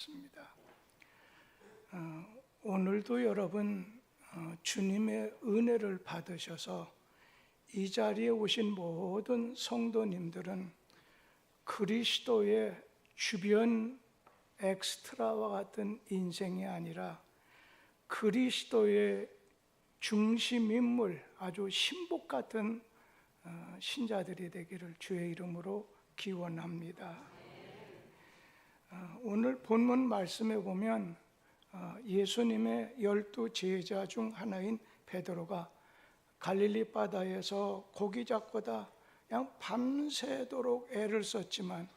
있습니다. 오늘도 여러분 주님의 은혜를 받으셔서 이 자리에 오신 모든 성도님들은 그리스도의 주변 엑스트라와 같은 인생이 아니라 그리스도의 중심 인물, 아주 신복 같은 신자들이 되기를 주의 이름으로 기원합니다. 오늘 본문 말씀에 보면 예수님의 12 제자 중 하나인 베드로가 갈릴리 바다에서 고기 잡고다 그냥 밤새도록 애를 썼지만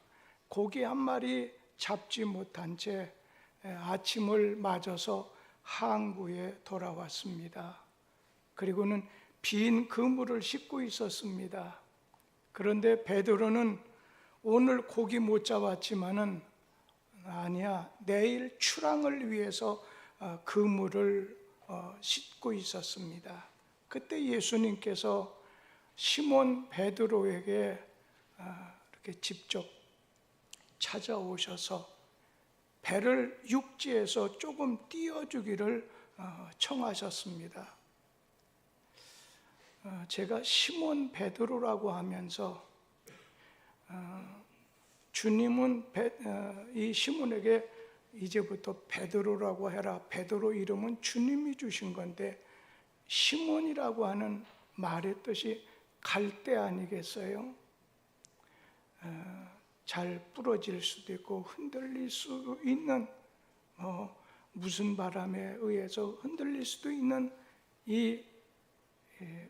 고기 한 마리 잡지 못한 채 아침을 맞아서 항구에 돌아왔습니다. 그리고는 빈 그물을 싣고 있었습니다. 그런데 베드로는 오늘 고기 못 잡았지만은 아니야, 내일 출항을 위해서 그물을 싣고 있었습니다. 그때 예수님께서 시몬 베드로에게 이렇게 직접 찾아오셔서 배를 육지에서 조금 띄워주기를 청하셨습니다. 제가 시몬 베드로라고 하면서 주님은 이 시몬에게 이제부터 베드로라고 해라. 베드로 이름은 주님이 주신 건데 시몬이라고 하는 말의 뜻이 갈대 아니겠어요? 잘 부러질 수도 있고 흔들릴 수 있는 무슨 바람에 의해서 흔들릴 수도 있는 이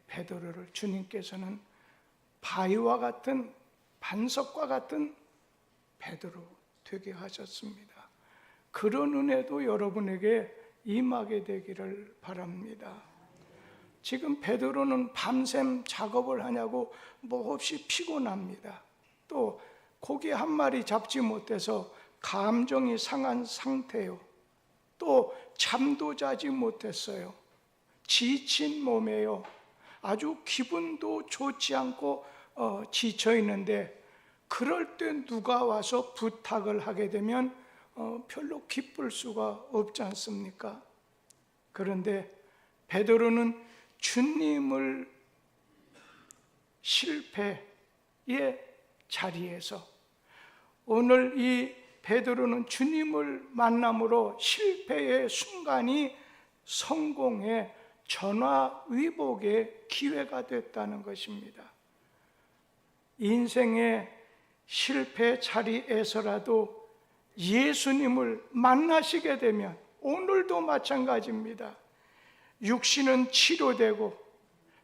베드로를 주님께서는 바위와 같은 반석과 같은 베드로 되게 하셨습니다. 그런 은혜도 여러분에게 임하게 되기를 바랍니다. 지금 베드로는 밤샘 작업을 하냐고 몹시 피곤합니다. 또 고기 한 마리 잡지 못해서 감정이 상한 상태요. 또 잠도 자지 못했어요. 지친 몸에요. 아주 기분도 좋지 않고 지쳐 있는데 그럴 때 누가 와서 부탁을 하게 되면 별로 기쁠 수가 없지 않습니까? 그런데 베드로는 주님을 실패의 자리에서 오늘 이 베드로는 주님을 만남으로 실패의 순간이 성공의 전화위복의 기회가 됐다는 것입니다. 인생의 실패 자리에서라도 예수님을 만나시게 되면 오늘도 마찬가지입니다. 육신은 치료되고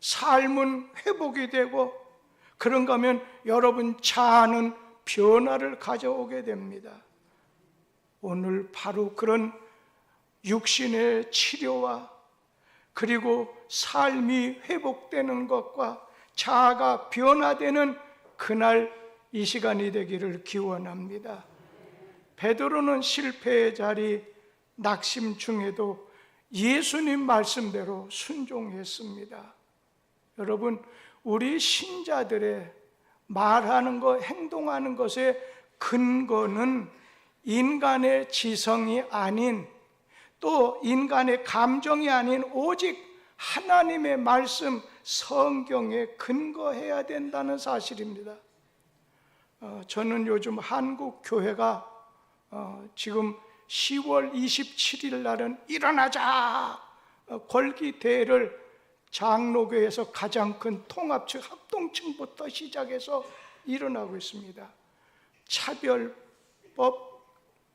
삶은 회복이 되고 그런가 하면 여러분 자아는 변화를 가져오게 됩니다. 오늘 바로 그런 육신의 치료와 그리고 삶이 회복되는 것과 자아가 변화되는 그날 이 시간이 되기를 기원합니다. 베드로는 실패의 자리 낙심 중에도 예수님 말씀대로 순종했습니다. 여러분, 우리 신자들의 말하는 것, 행동하는 것의 근거는 인간의 지성이 아닌 또 인간의 감정이 아닌 오직 하나님의 말씀, 성경에 근거해야 된다는 사실입니다. 저는 요즘 한국 교회가 지금 10월 27일 날은 일어나자 걸기대회를 장로교에서 가장 큰 통합측 합동층부터 시작해서 일어나고 있습니다. 차별법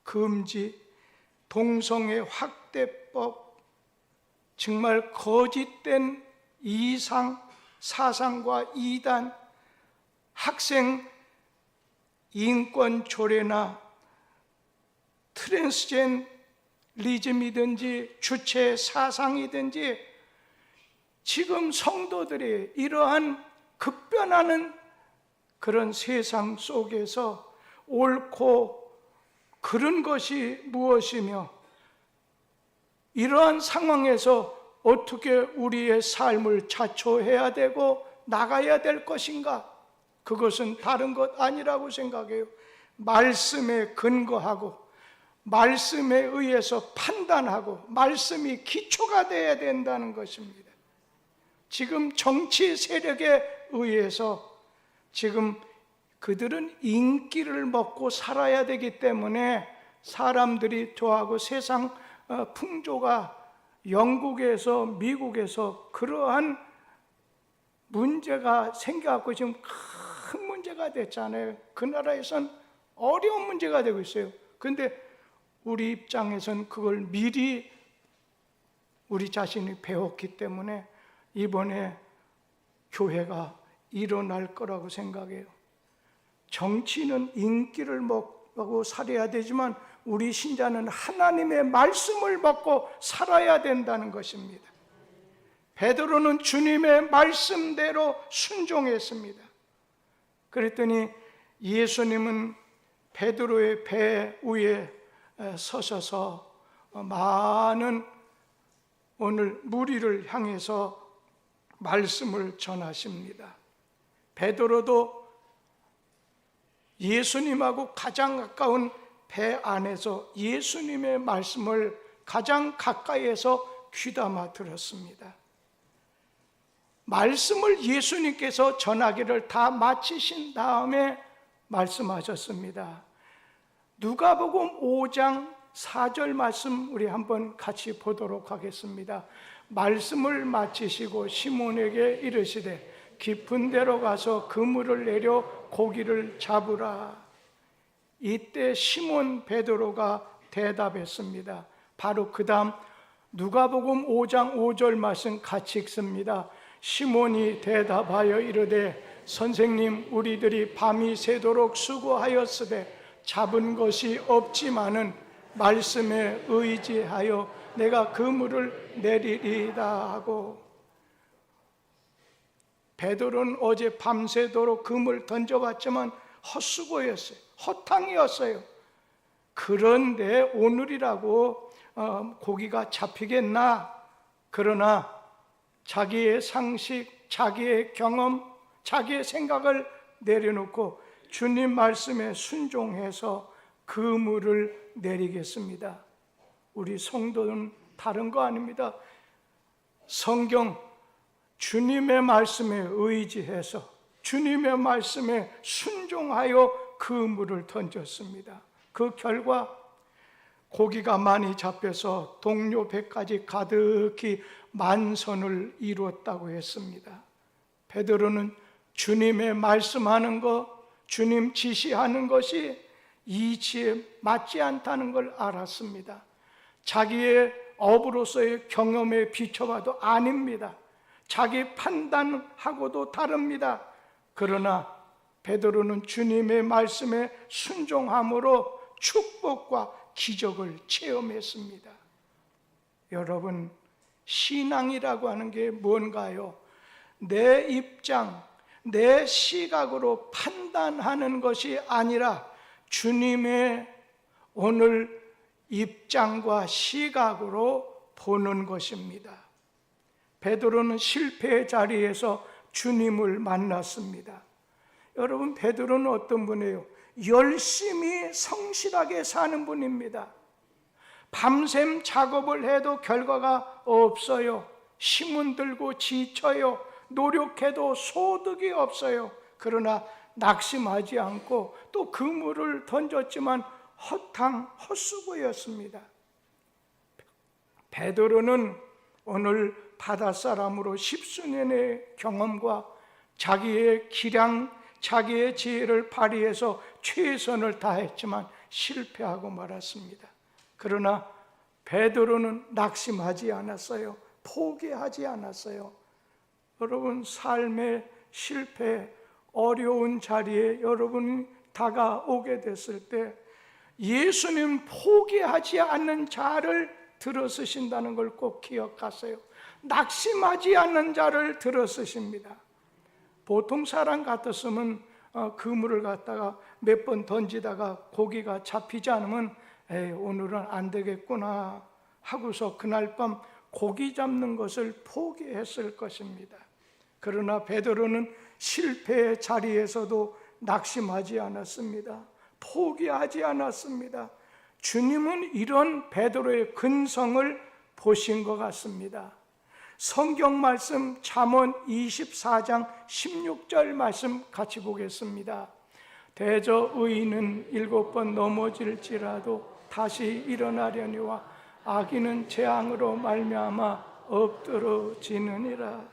금지, 동성애 확대법, 정말 거짓된 이상 사상과 이단, 학생 인권 조례나 트랜스젠리즘이든지 주체 사상이든지 지금 성도들이 이러한 급변하는 그런 세상 속에서 옳고 그른 것이 무엇이며 이러한 상황에서 어떻게 우리의 삶을 자초해야 되고 나가야 될 것인가? 그것은 다른 것 아니라고 생각해요. 말씀에 근거하고 말씀에 의해서 판단하고 말씀이 기초가 되어야 된다는 것입니다. 지금 정치 세력에 의해서 지금 그들은 인기를 먹고 살아야 되기 때문에 사람들이 좋아하고 세상 풍조가 영국에서 미국에서 그러한 문제가 생겨갖고 지금 큰 문제가 됐잖아요. 그 나라에선 어려운 문제가 되고 있어요. 그런데 우리 입장에선 그걸 미리 우리 자신이 배웠기 때문에 이번에 교회가 일어날 거라고 생각해요. 정치는 인기를 먹고 살아야 되지만 우리 신자는 하나님의 말씀을 먹고 살아야 된다는 것입니다. 베드로는 주님의 말씀대로 순종했습니다. 그랬더니 예수님은 베드로의 배 위에 서셔서 많은 오늘 무리를 향해서 말씀을 전하십니다. 베드로도 예수님하고 가장 가까운 배 안에서 예수님의 말씀을 가장 가까이에서 귀담아 들었습니다. 말씀을 예수님께서 전하기를 다 마치신 다음에 말씀하셨습니다. 누가복음 5장 4절 말씀 우리 한번 같이 보도록 하겠습니다. 말씀을 마치시고 시몬에게 이르시되 깊은 데로 가서 그물을 내려 고기를 잡으라. 이때 시몬 베드로가 대답했습니다. 바로 그 다음 누가복음 5장 5절 말씀 같이 읽습니다. 시몬이 대답하여 이르되 선생님, 우리들이 밤이 새도록 수고하였으되 잡은 것이 없지만은 말씀에 의지하여 내가 그물을 내리리다 하고, 베드로는 어제 밤새도록 그물 던져봤지만 헛수고였어요. 헛탕이었어요. 그런데 오늘이라고 고기가 잡히겠나? 그러나 자기의 상식, 자기의 경험, 자기의 생각을 내려놓고 주님 말씀에 순종해서 그물을 내리겠습니다. 우리 성도는 다른 거 아닙니다. 성경 주님의 말씀에 의지해서 주님의 말씀에 순종하여 그물을 던졌습니다. 그 결과 고기가 많이 잡혀서 동료 배까지 가득히 만선을 이루었다고 했습니다. 베드로는 주님의 말씀하는 것, 주님 지시하는 것이 이치에 맞지 않다는 걸 알았습니다. 자기의 업으로서의 경험에 비춰봐도 아닙니다. 자기 판단하고도 다릅니다. 그러나 베드로는 주님의 말씀에 순종함으로 축복과 기적을 체험했습니다. 여러분, 신앙이라고 하는 게 뭔가요? 내 입장, 내 시각으로 판단하는 것이 아니라 주님의 오늘 입장과 시각으로 보는 것입니다. 베드로는 실패의 자리에서 주님을 만났습니다. 여러분, 베드로는 어떤 분이에요? 열심히 성실하게 사는 분입니다. 밤샘 작업을 해도 결과가 없어요. 힘은 들고 지쳐요. 노력해도 소득이 없어요. 그러나 낙심하지 않고 또 그물을 던졌지만 헛수고였습니다. 베드로는 오늘 바닷사람으로 10수년의 경험과 자기의 기량, 자기의 지혜를 발휘해서 최선을 다했지만 실패하고 말았습니다. 그러나 베드로는 낙심하지 않았어요. 포기하지 않았어요. 여러분, 삶의 실패, 어려운 자리에 여러분이 다가오게 됐을 때 예수님 포기하지 않는 자를 들어쓰신다는 걸 꼭 기억하세요. 낙심하지 않는 자를 들어쓰십니다. 보통 사람 같았으면 그물을 갖다가 몇 번 던지다가 고기가 잡히지 않으면 오늘은 안 되겠구나 하고서 그날 밤 고기 잡는 것을 포기했을 것입니다. 그러나 베드로는 실패의 자리에서도 낙심하지 않았습니다. 포기하지 않았습니다. 주님은 이런 베드로의 근성을 보신 것 같습니다. 성경 말씀 잠언 24장 16절 말씀 같이 보겠습니다. 대저 의인은 7번 넘어질지라도 다시 일어나려니와 악인은 재앙으로 말미암아 엎드러지느니라.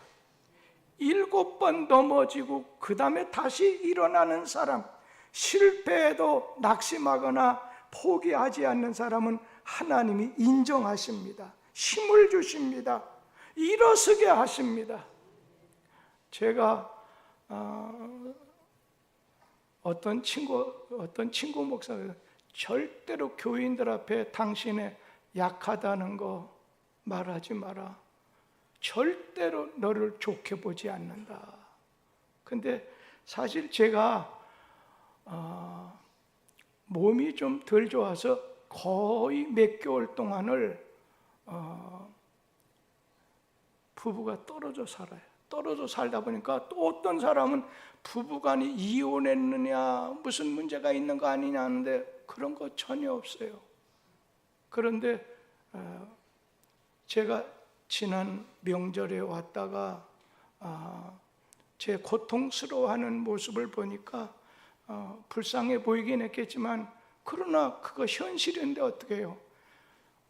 7번 넘어지고 그 다음에 다시 일어나는 사람, 실패해도 낙심하거나 포기하지 않는 사람은 하나님이 인정하십니다. 힘을 주십니다. 일어서게 하십니다. 제가 어떤 친구 목사가 절대로 교인들 앞에 당신의 약하다는 거 말하지 마라. 절대로 너를 좋게 보지 않는다. 근데 사실 제가 몸이 좀 덜 좋아서 거의 몇 개월 동안을 부부가 떨어져 살아요. 떨어져 살다 보니까 또 어떤 사람은 부부간이 이혼했느냐, 무슨 문제가 있는 거 아니냐 하는데 그런 거 전혀 없어요. 그런데 제가 지난 명절에 왔다가 제 고통스러워하는 모습을 보니까 불쌍해 보이긴 했겠지만, 그러나 그거 현실인데 어떻게 해요?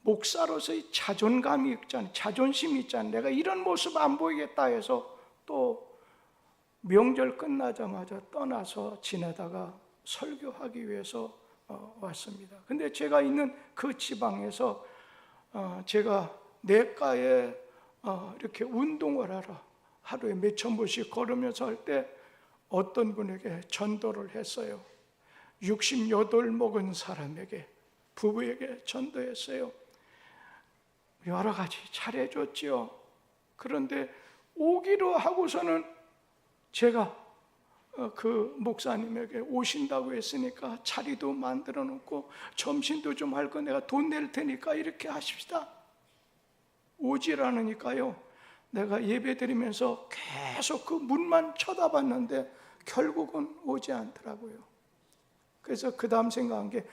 목사로서의 자존감이 있잖아요. 자존심이 있잖아요. 내가 이런 모습 안 보이겠다 해서 또 명절 끝나자마자 떠나서 지내다가 설교하기 위해서 왔습니다. 근데 제가 있는 그 지방에서 제가 내과에 이렇게 운동을 하러 하루에 몇천步씩 걸으면서 할 때 어떤 분에게 전도를 했어요. 68 먹은 사람에게, 부부에게 전도했어요. 여러 가지 잘해줬지요. 그런데 오기로 하고서는 제가 그 목사님에게 오신다고 했으니까 자리도 만들어 놓고 점심도 좀 할 거 내가 돈 낼 테니까 이렇게 하십시다. 오질 않으니까요, 내가 예배 드리면서 계속 그 문만 쳐다봤는데 결국은 오지 않더라고요. 그래서 그 다음 생각한 게,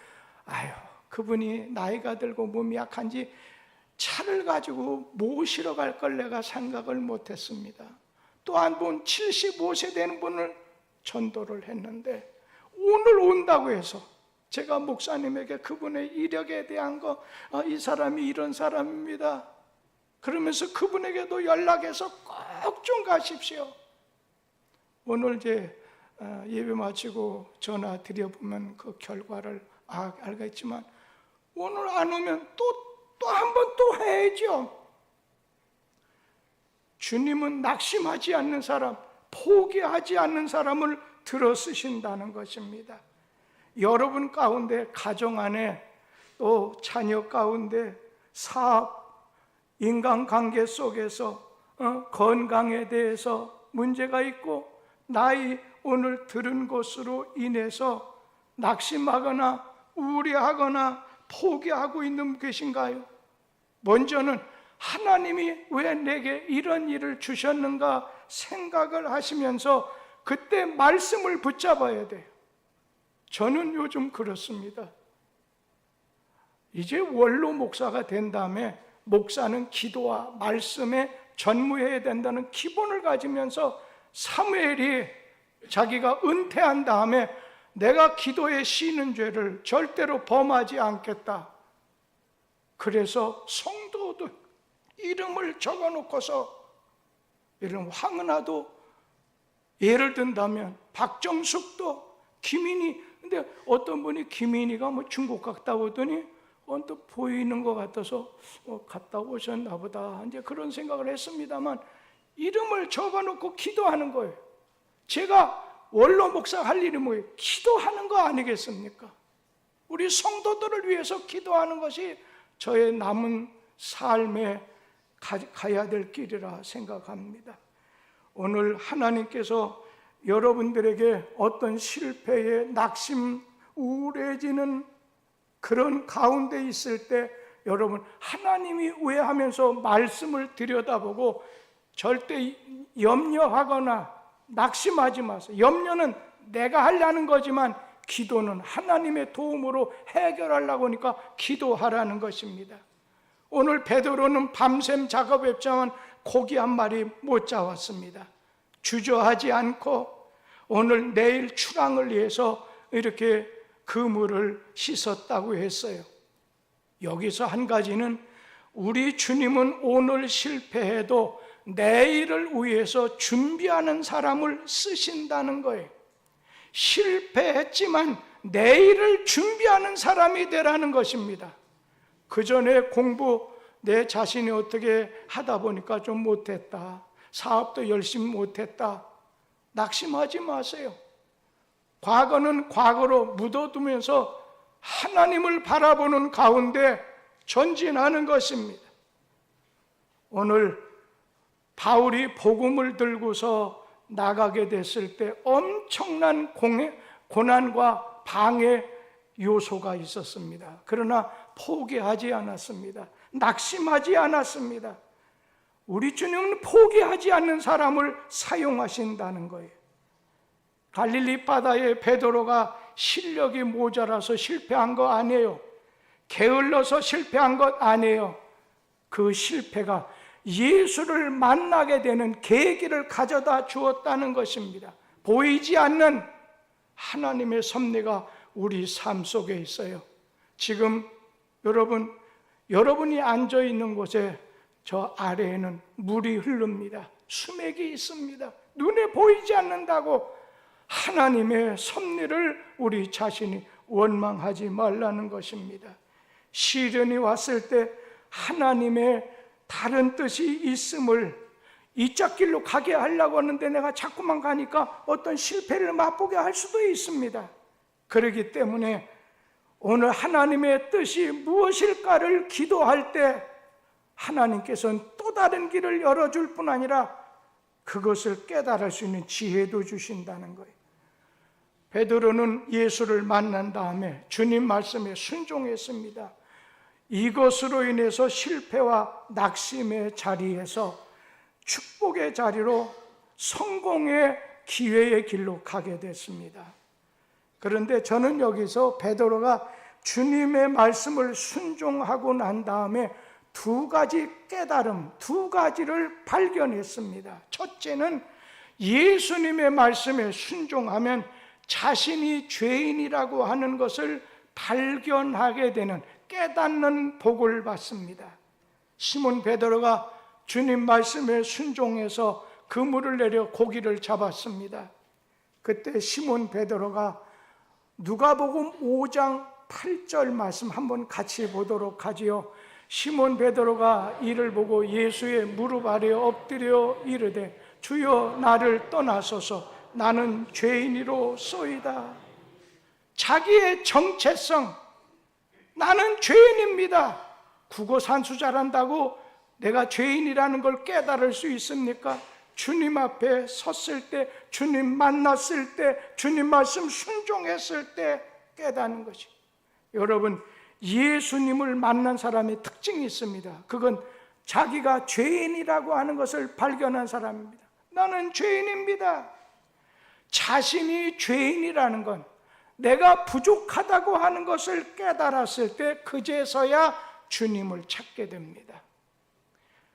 아유, 그분이 나이가 들고 몸이 약한지 차를 가지고 모시러 갈 걸 내가 생각을 못했습니다. 또 한 분 75세 되는 분을 전도를 했는데 오늘 온다고 해서 제가 목사님에게 그분의 이력에 대한 거, 이 사람이 이런 사람입니다, 그러면서 그분에게도 연락해서 꼭 좀 가십시오. 오늘 이제 예배 마치고 전화 드려보면 그 결과를 알겠지만, 오늘 안 오면 또 한 번 또 해야죠. 주님은 낙심하지 않는 사람, 포기하지 않는 사람을 들어 쓰신다는 것입니다. 여러분 가운데, 가정 안에, 또 자녀 가운데, 사업, 인간관계 속에서 건강에 대해서 문제가 있고, 나이 오늘 들은 것으로 인해서 낙심하거나 우울해하거나 포기하고 있는 분 계신가요? 먼저는 하나님이 왜 내게 이런 일을 주셨는가 생각을 하시면서 그때 말씀을 붙잡아야 돼요. 저는 요즘 그렇습니다. 이제 원로 목사가 된 다음에 목사는 기도와 말씀에 전무해야 된다는 기본을 가지면서 사무엘이 자기가 은퇴한 다음에 내가 기도에 쉬는 죄를 절대로 범하지 않겠다, 그래서 성도들 이름을 적어놓고서, 이름 황은아도 예를 든다면 박정숙도, 김인희, 근데 어떤 분이 김인희가 뭐 중국 갔다 오더니 언뜻 보이는 것 같아서 갔다 오셨나 보다, 이제 그런 생각을 했습니다만 이름을 적어놓고 기도하는 거예요. 제가 원로 목사 할 일이 뭐예요? 기도하는 거 아니겠습니까? 우리 성도들을 위해서 기도하는 것이 저의 남은 삶에 가야 될 길이라 생각합니다. 오늘 하나님께서 여러분들에게 어떤 실패에 낙심, 우울해지는 그런 가운데 있을 때 여러분 하나님이 왜 하면서 말씀을 들여다보고 절대 염려하거나 낙심하지 마세요. 염려는 내가 하려는 거지만 기도는 하나님의 도움으로 해결하려고 하니까 기도하라는 것입니다. 오늘 베드로는 밤샘 작업했지만 고기 한 마리 못 잡았습니다. 주저하지 않고 오늘 내일 출항을 위해서 이렇게 그물을 씻었다고 했어요. 여기서 한 가지는 우리 주님은 오늘 실패해도 내일을 위해서 준비하는 사람을 쓰신다는 거예요. 실패했지만 내일을 준비하는 사람이 되라는 것입니다. 그 전에 공부 내 자신이 어떻게 하다 보니까 좀 못했다, 사업도 열심히 못했다, 낙심하지 마세요. 과거는 과거로 묻어두면서 하나님을 바라보는 가운데 전진하는 것입니다. 오늘 바울이 복음을 들고서 나가게 됐을 때 엄청난 고난과 방해 요소가 있었습니다. 그러나 포기하지 않았습니다. 낙심하지 않았습니다. 우리 주님은 포기하지 않는 사람을 사용하신다는 거예요. 갈릴리 바다에 베드로가 실력이 모자라서 실패한 거 아니에요. 게을러서 실패한 것 아니에요. 그 실패가 예수를 만나게 되는 계기를 가져다 주었다는 것입니다. 보이지 않는 하나님의 섭리가 우리 삶 속에 있어요. 지금 여러분이 앉아 있는 곳에 저 아래에는 물이 흐릅니다. 수맥이 있습니다. 눈에 보이지 않는다고 하나님의 섭리를 우리 자신이 원망하지 말라는 것입니다. 시련이 왔을 때 하나님의 다른 뜻이 있음을 이 짝길로 가게 하려고 하는데 내가 자꾸만 가니까 어떤 실패를 맛보게 할 수도 있습니다. 그렇기 때문에 오늘 하나님의 뜻이 무엇일까를 기도할 때 하나님께서는 또 다른 길을 열어줄 뿐 아니라 그것을 깨달을 수 있는 지혜도 주신다는 거예요. 베드로는 예수를 만난 다음에 주님 말씀에 순종했습니다. 이것으로 인해서 실패와 낙심의 자리에서 축복의 자리로 성공의 기회의 길로 가게 됐습니다. 그런데 저는 여기서 베드로가 주님의 말씀을 순종하고 난 다음에 두 가지 깨달음, 두 가지를 발견했습니다. 첫째는 예수님의 말씀에 순종하면 자신이 죄인이라고 하는 것을 발견하게 되는, 깨닫는 복을 받습니다. 시몬 베드로가 주님 말씀에 순종해서 그물을 내려 고기를 잡았습니다. 그때 시몬 베드로가 누가복음 5장 8절 말씀 한번 같이 보도록 하지요. 시몬 베드로가 이를 보고 예수의 무릎 아래 엎드려 이르되 주여 나를 떠나소서 나는 죄인이로소이다. 자기의 정체성, 나는 죄인입니다. 국어 산수 잘한다고 내가 죄인이라는 걸 깨달을 수 있습니까? 주님 앞에 섰을 때, 주님 만났을 때, 주님 말씀 순종했을 때 깨닫는 것이. 여러분, 예수님을 만난 사람의 특징이 있습니다. 그건 자기가 죄인이라고 하는 것을 발견한 사람입니다. 나는 죄인입니다. 자신이 죄인이라는 건 내가 부족하다고 하는 것을 깨달았을 때 그제서야 주님을 찾게 됩니다.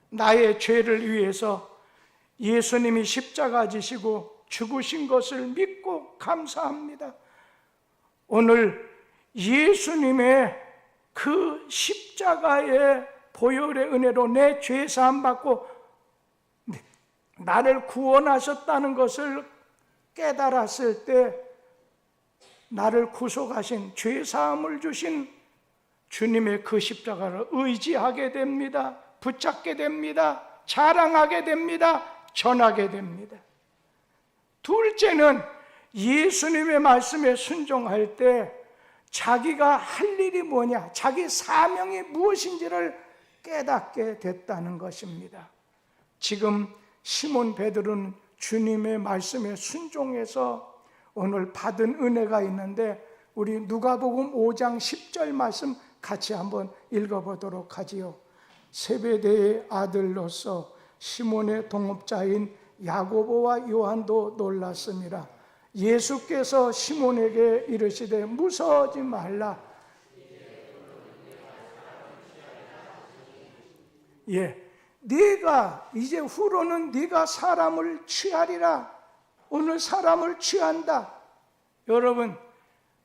나의 죄를 위해서 예수님이 십자가 지시고 죽으신 것을 믿고 감사합니다. 오늘 예수님의 그 십자가의 보혈의 은혜로 내 죄 사함 받고 나를 구원하셨다는 것을 깨달았을 때 나를 구속하신, 죄 사함을 주신 주님의 그 십자가를 의지하게 됩니다. 붙잡게 됩니다. 자랑하게 됩니다. 전하게 됩니다. 둘째는 예수님의 말씀에 순종할 때 자기가 할 일이 뭐냐, 자기 사명이 무엇인지를 깨닫게 됐다는 것입니다. 지금 시몬 베드로는 주님의 말씀에 순종해서 오늘 받은 은혜가 있는데 우리 누가복음 5장 10절 말씀 같이 한번 읽어보도록 하지요. 세베대의 아들로서 시몬의 동업자인 야고보와 요한도 놀랐습니다. 예수께서 시몬에게 이르시되 무서워하지 말라. 네가 이제 후로는 네가 사람을 취하리라. 오늘 사람을 취한다. 여러분,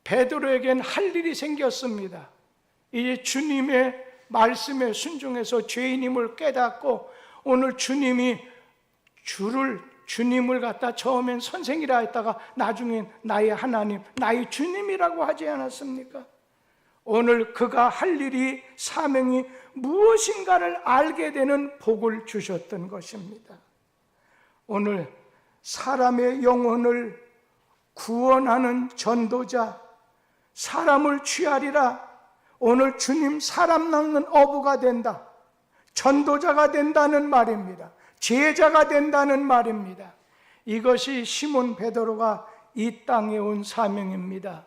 베드로에겐 할 일이 생겼습니다. 이제 주님의 말씀에 순종해서 죄인임을 깨닫고 오늘 주님이 주님을 갖다 처음엔 선생이라 했다가 나중엔 나의 하나님, 나의 주님이라고 하지 않았습니까? 오늘 그가 할 일이, 사명이 무엇인가를 알게 되는 복을 주셨던 것입니다. 오늘 사람의 영혼을 구원하는 전도자, 사람을 취하리라. 오늘 주님 사람 낚는 어부가 된다. 전도자가 된다는 말입니다. 제자가 된다는 말입니다. 이것이 시몬 베드로가 이 땅에 온 사명입니다.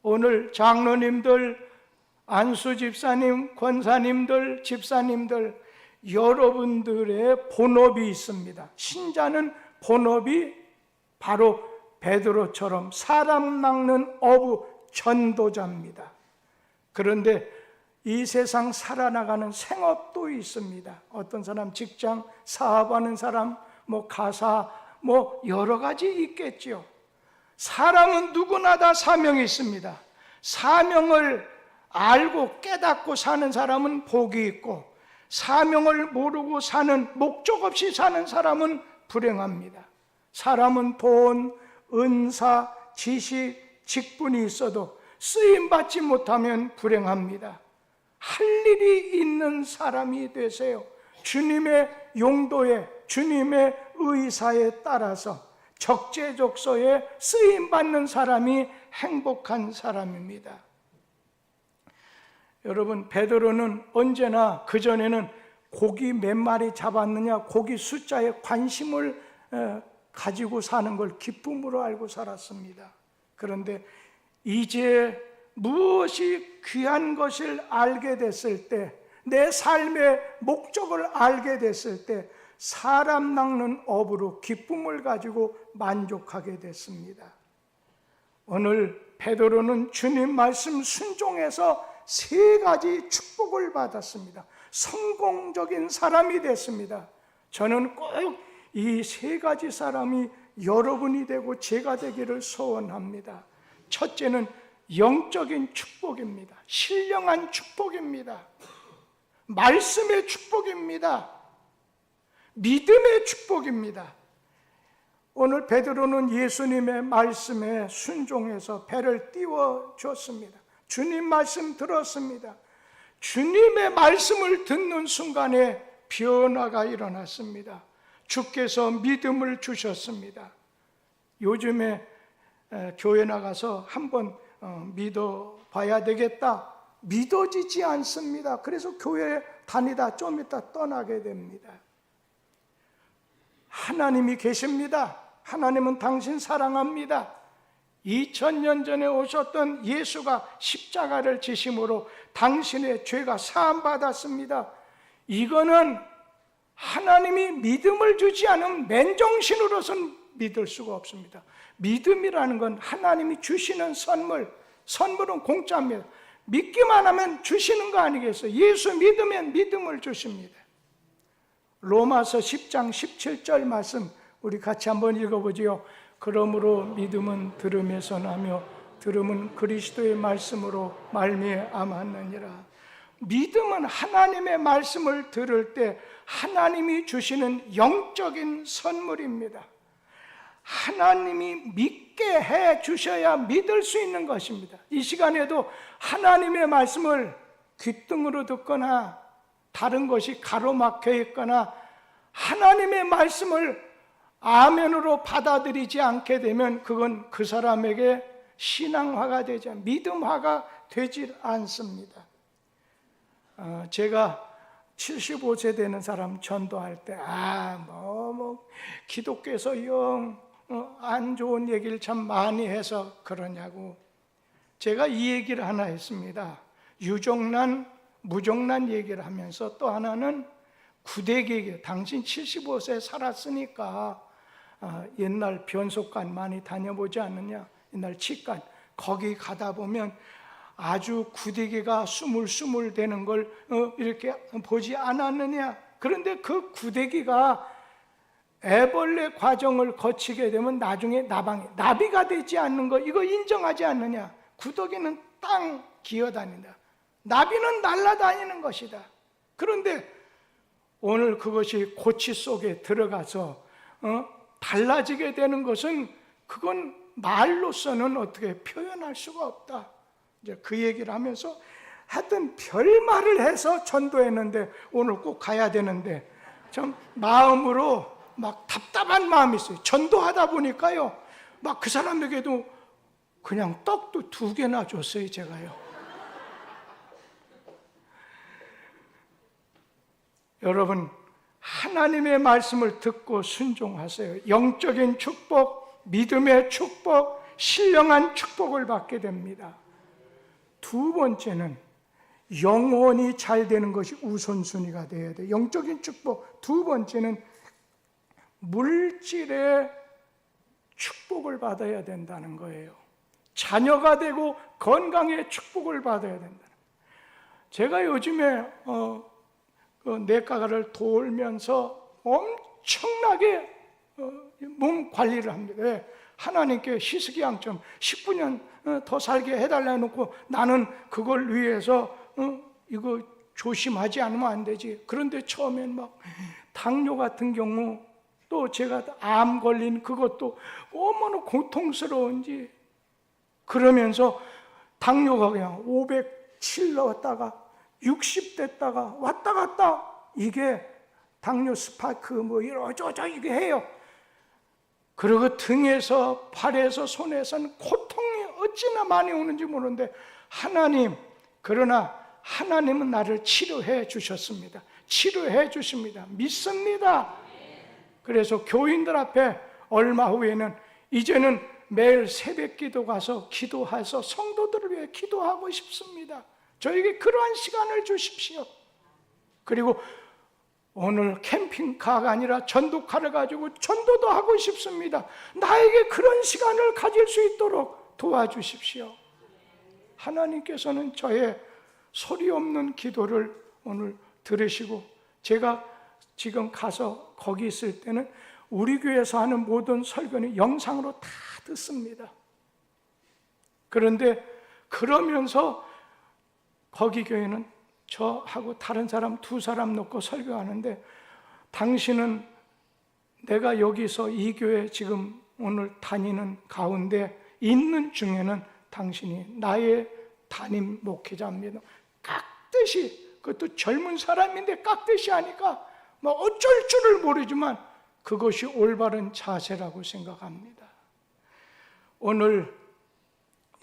오늘 장로님들, 안수 집사님, 권사님들, 집사님들, 여러분들의 본업이 있습니다. 신자는 본업이 바로 베드로처럼 사람 낚는 어부, 전도자입니다. 그런데 이 세상 살아나가는 생업도 있습니다. 어떤 사람 직장, 사업하는 사람, 가사, 여러 가지 있겠죠. 사람은 누구나 다 사명이 있습니다. 사명을 알고 깨닫고 사는 사람은 복이 있고, 사명을 모르고 사는, 목적 없이 사는 사람은 불행합니다. 사람은 돈, 은사, 지식, 직분이 있어도 쓰임받지 못하면 불행합니다. 할 일이 있는 사람이 되세요. 주님의 용도에, 주님의 의사에 따라서 적재적소에 쓰임받는 사람이 행복한 사람입니다. 여러분, 베드로는 언제나 그전에는 고기 몇 마리 잡았느냐, 고기 숫자에 관심을 가지고 사는 걸 기쁨으로 알고 살았습니다. 그런데 이제 무엇이 귀한 것을 알게 됐을 때, 내 삶의 목적을 알게 됐을 때 사람 낚는 업으로 기쁨을 가지고 만족하게 됐습니다. 오늘 베드로는 주님 말씀 순종해서 3가지 축복을 받았습니다. 성공적인 사람이 됐습니다. 저는 꼭 이 3가지 사람이 여러분이 되고 제가 되기를 소원합니다. 첫째는 영적인 축복입니다. 신령한 축복입니다. 말씀의 축복입니다. 믿음의 축복입니다. 오늘 베드로는 예수님의 말씀에 순종해서 배를 띄워줬습니다. 주님 말씀 들었습니다. 주님의 말씀을 듣는 순간에 변화가 일어났습니다. 주께서 믿음을 주셨습니다. 요즘에 교회 나가서 한번 믿어봐야 되겠다, 믿어지지 않습니다. 그래서 교회 다니다 좀 이따 떠나게 됩니다. 하나님이 계십니다. 하나님은 당신 사랑합니다. 2000년 전에 오셨던 예수가 십자가를 지심으로 당신의 죄가 사함받았습니다. 이거는 하나님이 믿음을 주지 않으면 맨정신으로선 믿을 수가 없습니다. 믿음이라는 건 하나님이 주시는 선물, 선물은 공짜입니다. 믿기만 하면 주시는 거 아니겠어요? 예수 믿으면 믿음을 주십니다. 로마서 10장 17절 말씀 우리 같이 한번 읽어보지요. 그러므로 믿음은 들음에서 나며 들음은 그리스도의 말씀으로 말미암았느니라. 믿음은 하나님의 말씀을 들을 때 하나님이 주시는 영적인 선물입니다. 하나님이 믿게 해 주셔야 믿을 수 있는 것입니다. 이 시간에도 하나님의 말씀을 귓등으로 듣거나 다른 것이 가로막혀 있거나 하나님의 말씀을 아멘으로 받아들이지 않게 되면 그건 그 사람에게 신앙화가 되지 않습니다. 믿음화가 되질 않습니다. 제가 75세 되는 사람 전도할 때 기독교에서 안 좋은 얘기를 참 많이 해서 그러냐고, 제가 이 얘기를 하나 했습니다. 유종난, 무종난 얘기를 하면서 또 하나는 구대기 얘기. 당신 75세 살았으니까 옛날 변속관 많이 다녀보지 않느냐? 옛날 치관. 거기 가다 보면 아주 구데기가 스물스물 되는 걸 이렇게 보지 않았느냐? 그런데 그 구데기가 애벌레 과정을 거치게 되면 나중에 나비가 되지 않는 거, 이거 인정하지 않느냐? 구더기는 땅 기어다닌다. 나비는 날아다니는 것이다. 그런데 오늘 그것이 고치 속에 들어가서 달라지게 되는 것은, 그건 말로서는 어떻게 표현할 수가 없다. 이제 그 얘기를 하면서 하여튼 별말을 해서 전도했는데, 오늘 꼭 가야 되는데 좀 마음으로 막 답답한 마음이 있어요. 전도하다 보니까요, 막 그 사람에게도 그냥 떡도 2개나 줬어요, 제가요. 여러분, 하나님의 말씀을 듣고 순종하세요. 영적인 축복, 믿음의 축복, 신령한 축복을 받게 됩니다. 2번째는 영혼이 잘 되는 것이 우선순위가 되어야 돼요. 영적인 축복. 2번째는 물질의 축복을 받아야 된다는 거예요. 자녀가 되고 건강의 축복을 받아야 된다는 거예요. 제가 요즘에 그 내과를 돌면서 엄청나게 몸 관리를 합니다. 하나님께 희석이양처럼 19년 더 살게 해달라 해놓고, 나는 그걸 위해서 이거 조심하지 않으면 안 되지. 그런데 처음엔 막 당뇨 같은 경우, 또 제가 암 걸린 그것도 얼마나 고통스러운지, 그러면서 당뇨가 그냥 507 넣었다가 60 됐다가 왔다 갔다, 이게 당뇨 스파이크 뭐 이러저러 이게 해요. 그리고 등에서 팔에서 손에서는 고통이 어찌나 많이 오는지 모르는데, 그러나 하나님은 나를 치료해 주셨습니다. 치료해 주십니다. 믿습니다. 그래서 교인들 앞에 얼마 후에는 이제는 매일 새벽 기도 가서 기도해서 성도들을 위해 기도하고 싶습니다. 저에게 그러한 시간을 주십시오. 그리고 오늘 캠핑카가 아니라 전도카를 가지고 전도도 하고 싶습니다. 나에게 그런 시간을 가질 수 있도록 도와주십시오. 하나님께서는 저의 소리 없는 기도를 오늘 들으시고, 제가 지금 가서 거기 있을 때는 우리 교회에서 하는 모든 설교는 영상으로 다 듣습니다. 그런데 그러면서 거기 교회는 저하고 다른 사람 2사람 놓고 설교하는데, 당신은 내가 여기서 이 교회 지금 오늘 다니는 가운데 있는 중에는 당신이 나의 담임 목회자입니다. 깍듯이, 그것도 젊은 사람인데 깍듯이 하니까 뭐 어쩔 줄을 모르지만 그것이 올바른 자세라고 생각합니다. 오늘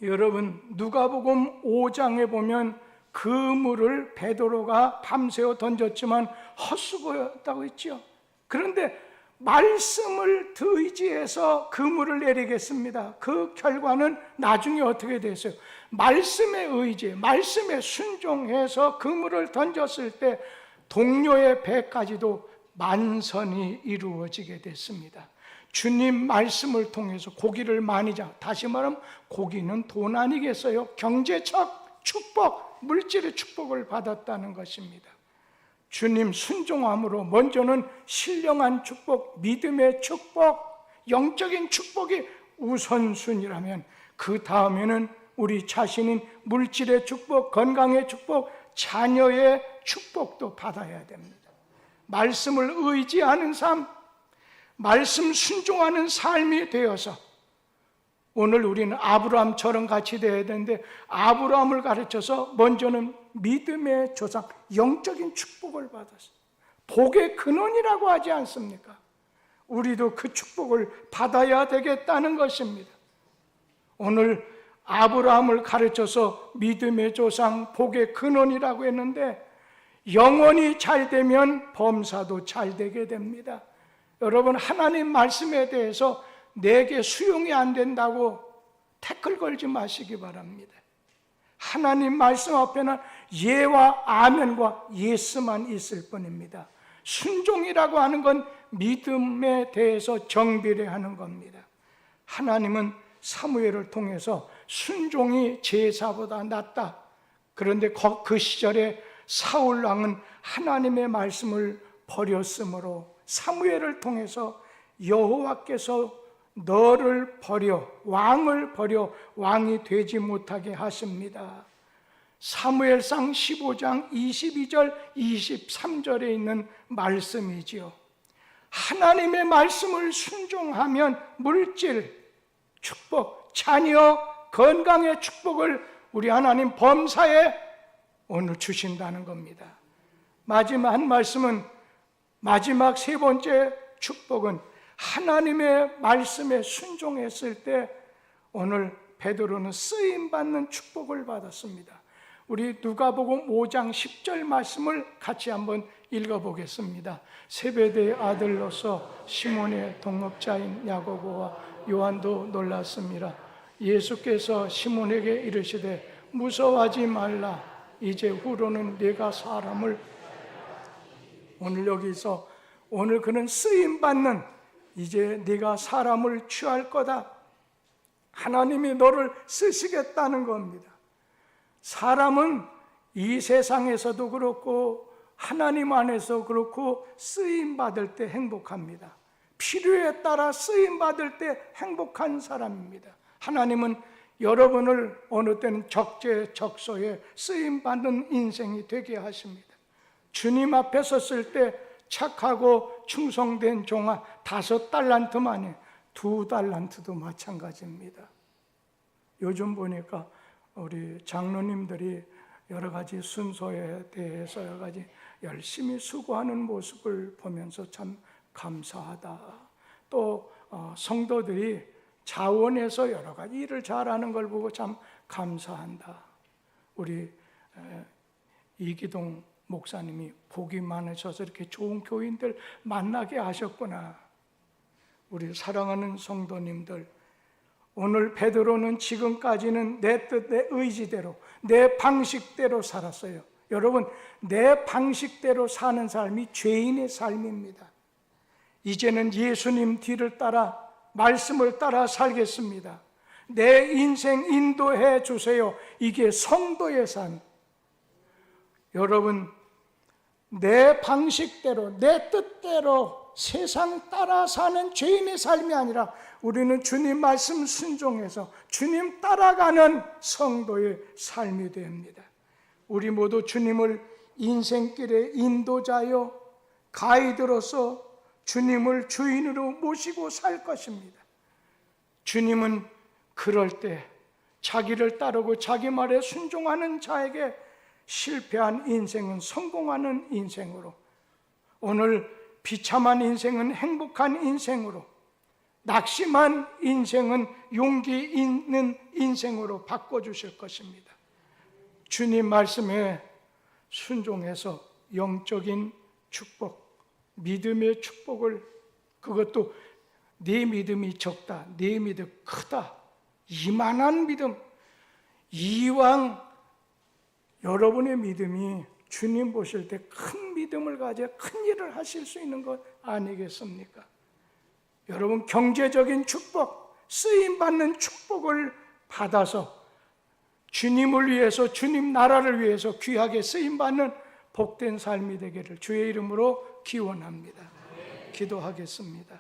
여러분, 누가복음 5장에 보면 그물을 베드로가 밤새워 던졌지만 헛수고였다고 했죠. 그런데 말씀을 의지해서 그물을 내리겠습니다. 그 결과는 나중에 어떻게 됐어요? 말씀에 의지, 말씀에 순종해서 그물을 던졌을 때 동료의 배까지도 만선이 이루어지게 됐습니다. 주님 말씀을 통해서 고기를 많이 다시 말하면 고기는 돈 아니겠어요? 경제적 축복, 물질의 축복을 받았다는 것입니다. 주님 순종함으로 먼저는 신령한 축복, 믿음의 축복, 영적인 축복이 우선순위라면 그 다음에는 우리 자신인 물질의 축복, 건강의 축복, 자녀의 축복도 받아야 됩니다. 말씀을 의지하는 삶, 말씀 순종하는 삶이 되어서 오늘 우리는 아브라함처럼 같이 되어야 되는데, 아브라함을 가르쳐서 먼저는 믿음의 조상, 영적인 축복을 받았어요. 복의 근원이라고 하지 않습니까? 우리도 그 축복을 받아야 되겠다는 것입니다. 오늘 아브라함을 가르쳐서 믿음의 조상, 복의 근원이라고 했는데, 영혼이 잘 되면 범사도 잘 되게 됩니다. 여러분, 하나님 말씀에 대해서 내게 수용이 안 된다고 태클 걸지 마시기 바랍니다. 하나님 말씀 앞에는 예와 아멘과 예스만 있을 뿐입니다. 순종이라고 하는 건 믿음에 대해서 정비례 하는 겁니다. 하나님은 사무엘을 통해서 순종이 제사보다 낫다. 그런데 그 시절에 사울 왕은 하나님의 말씀을 버렸으므로 사무엘을 통해서 여호와께서 너를 버려 왕을 버려 왕이 되지 못하게 하십니다. 사무엘상 15장 22절 23절에 있는 말씀이지요. 하나님의 말씀을 순종하면 물질, 축복, 자녀, 건강의 축복을 우리 하나님 범사에 오늘 주신다는 겁니다. 마지막 한 말씀은, 마지막 세 번째 축복은 하나님의 말씀에 순종했을 때 오늘 베드로는 쓰임받는 축복을 받았습니다. 우리 누가복음 5장 10절 말씀을 같이 한번 읽어보겠습니다. 세베대의 아들로서 시몬의 동업자인 야고보와 요한도 놀랐습니다. 예수께서 시몬에게 이르시되 무서워하지 말라. 이제 후로는 네가 사람을, 오늘 여기서 오늘 그는 쓰임받는, 이제 네가 사람을 취할 거다. 하나님이 너를 쓰시겠다는 겁니다. 사람은 이 세상에서도 그렇고 하나님 안에서 그렇고 쓰임받을 때 행복합니다. 필요에 따라 쓰임받을 때 행복한 사람입니다. 하나님은 여러분을 어느 때는 적재적소에 쓰임받는 인생이 되게 하십니다. 주님 앞에 섰을 때 착하고 충성된 종아 5달란트만이 2달란트도 마찬가지입니다. 요즘 보니까 우리 장로님들이 여러 가지 순서에 대해서 여러 가지 열심히 수고하는 모습을 보면서 참 감사하다. 또 성도들이 자원해서 여러 가지 일을 잘하는 걸 보고 참 감사한다. 우리 이기동 목사님이 복이 많으셔서 이렇게 좋은 교인들 만나게 하셨구나. 우리 사랑하는 성도님들, 오늘 베드로는 지금까지는 내 뜻, 내 의지대로, 내 방식대로 살았어요. 여러분, 내 방식대로 사는 삶이 죄인의 삶입니다. 이제는 예수님 뒤를 따라 말씀을 따라 살겠습니다. 내 인생 인도해 주세요. 이게 성도의 삶. 여러분, 내 방식대로, 내 뜻대로 세상 따라 사는 죄인의 삶이 아니라 우리는 주님 말씀 순종해서 주님 따라가는 성도의 삶이 됩니다. 우리 모두 주님을 인생길의 인도자요 가이드로서 주님을 주인으로 모시고 살 것입니다. 주님은 그럴 때 자기를 따르고 자기 말에 순종하는 자에게 실패한 인생은 성공하는 인생으로, 오늘 비참한 인생은 행복한 인생으로, 낙심한 인생은 용기 있는 인생으로 바꿔주실 것입니다. 주님 말씀에 순종해서 영적인 축복, 믿음의 축복을, 그것도 네 믿음이 적다, 네 믿음 크다, 이만한 믿음, 이왕 여러분의 믿음이 주님 보실 때 큰 믿음을 가져 큰 일을 하실 수 있는 것 아니겠습니까? 여러분, 경제적인 축복, 쓰임받는 축복을 받아서 주님을 위해서, 주님 나라를 위해서 귀하게 쓰임받는 복된 삶이 되기를 주의 이름으로 기원합니다. 기도하겠습니다.